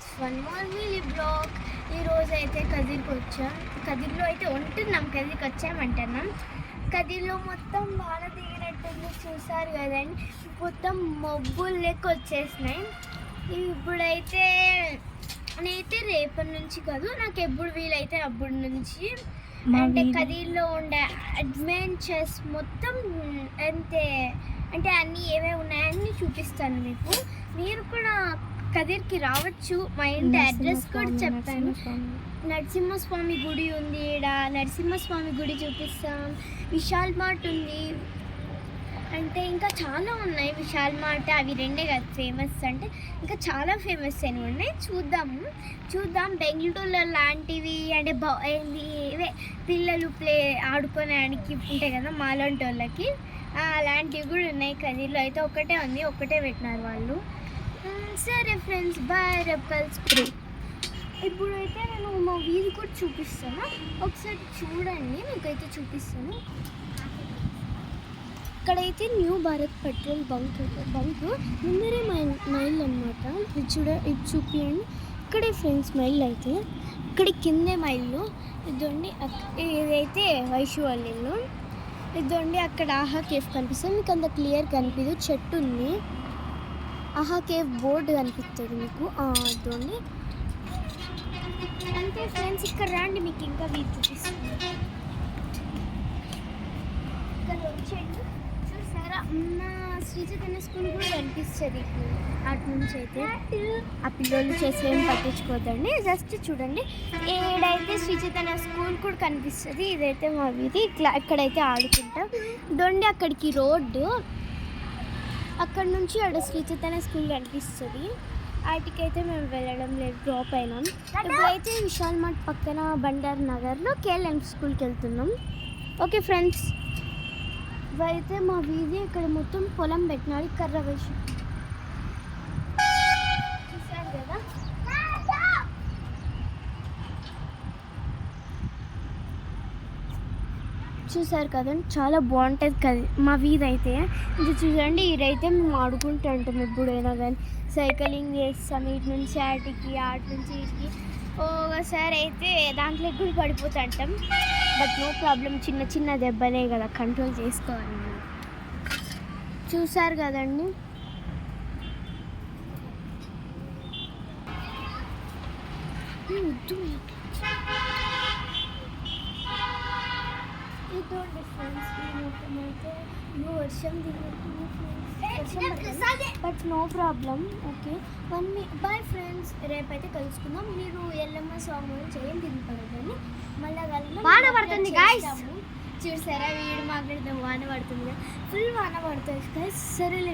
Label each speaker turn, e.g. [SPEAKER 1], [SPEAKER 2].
[SPEAKER 1] Friends, one more mini blog. ఈరోజు అయితే కదిరికి వచ్చాం. కదిరిలో అయితే ఉంటున్నాం, కదిరికి వచ్చామంటున్నాం. కదిరిలో మొత్తం వాన దిగినట్టుంది, చూసారు కదండి. మొత్తం మబ్బులు లెక్క వచ్చేసినాయి. ఇప్పుడైతే నేనైతే రేపటి నుంచి కాదు, నాకు ఎప్పుడు వీలైతే అప్పుడు నుంచి అంటే కదిరిలో ఉండే అడ్వెంచర్స్ మొత్తం అంతే, అంటే అన్నీ ఏమేమి ఉన్నాయని చూపిస్తాను మీకు. మీరు కూడా కదిరికి రావచ్చు. మా ఇంటి అడ్రస్ కూడా చెప్పాను. నరసింహస్వామి గుడి ఉంది, ఇక్కడ నరసింహస్వామి గుడి చూపిస్తాం. విశాల్ మార్ట్ ఉంది, అంటే ఇంకా చాలా ఉన్నాయి. విశాల్ మార్ట్ అవి రెండే కాదు ఫేమస్, అంటే ఇంకా చాలా ఫేమస్ అని ఉన్నాయి. చూద్దాం. బెంగళూరులో లాంటివి అంటే ఇవే పిల్లలు ఆడుకోవడానికి ఉంటాయి కదా మాలాంటి వాళ్ళకి, అలాంటివి కూడా ఉన్నాయి. కదిరిలో అయితే ఒకటే ఉంది, ఒకటే పెట్టినారు వాళ్ళు. సరే ఫ్రెండ్స్, బాయ్. రెప్పల్స్ ఇప్పుడైతే నేను మా వీధి కూడా చూపిస్తాను, ఒకసారి చూడండి. మీకైతే చూపిస్తాను. ఇక్కడైతే న్యూ భారత్ పెట్రోల్ బంక్ ముందరే మైల్ అనమాట. ఇది చూపించండి. ఇక్కడే ఫ్రెండ్స్ మైల్ అయితే, ఇక్కడ కిందే మైల్లో ఇదండి. ఇదైతే వైషు వాళ్ళ ఇల్లు. ఇదండి, అక్కడ ఆహా కేఫ్ కనిపిస్తుంది. మీకు అంత క్లియర్ కనిపించదు, చెట్టు ఉంది. ఆహా కేఫ్ బోర్డు కనిపిస్తుంది మీకు. ఇదండి అంతే ఫ్రెండ్స్. ఇక్కడ రండి, మీకు ఇంకా వీధి చూపిస్తుంది. ఇక్కడ వచ్చేయండి. చూసారా, శ్రీ చైతన్య స్కూల్ కూడా కనిపిస్తుంది అటు నుంచి. అయితే ఆ పిల్లలు చేసి ఏం పట్టించుకోవద్దండి, జస్ట్ చూడండి. ఏడైతే శ్రీ చైతన్య స్కూల్ కూడా కనిపిస్తుంది. ఇదైతే మా వీధి. ఇక్కడైతే ఆడుకుంటాం. దొండి అక్కడికి రోడ్డు, అక్కడ నుంచి ఆడ శ్రీ చైతన్య స్కూల్ కనిపిస్తుంది. వాటికైతే మేము వెళ్ళడం లేదు, డ్రాప్ అయినాం. ఇప్పుడైతే విశాల్ మార్ట్ పక్కన బండార్ నగర్లో కేఎల్ఎం స్కూల్కి వెళ్తున్నాం. ఓకే ఫ్రెండ్స్, ఇవైతే మా వీధి. ఇక్కడ మొత్తం పొలం పెట్టినాడు, కర్ర వేసి. చూసారు కదా, చూసారు కదండి, చాలా బాగుంటుంది కదా మా వీధి అయితే. ఇది చూడండి, ఇదైతే మేము ఆడుకుంటూ ఉంటాం ఎప్పుడైనా కానీ. సైక్లింగ్ చేస్తాం, ఇటు నుంచి ఆటికి, ఆటి నుంచి ఇటుకి. ఒకసారి అయితే దాంట్లో కూడా పడిపోతుంటాం, బట్ నో ప్రాబ్లం. చిన్న చిన్న దెబ్బలే కదా, కంట్రోల్ చేసుకోవాలి. చూసారు కదండి. ఇదండి ఫ్రెండ్స్, ఈ మొత్తం అయితే వర్షం దిగుతుంది but no problem. Okay, bye friends. రేపైతే కలుసుకుందాం. మీరు ఎల్లమ్మ సాంగ్ చేయం దిగుపడదని మళ్ళీ వాన పడుతుంది గాయ్స్. చూసారా, వీడు మాట్లాడితే వాన పడుతుంది కదా, ఫుల్ వాన పడుతుంది గాయ్స్. సరేలే.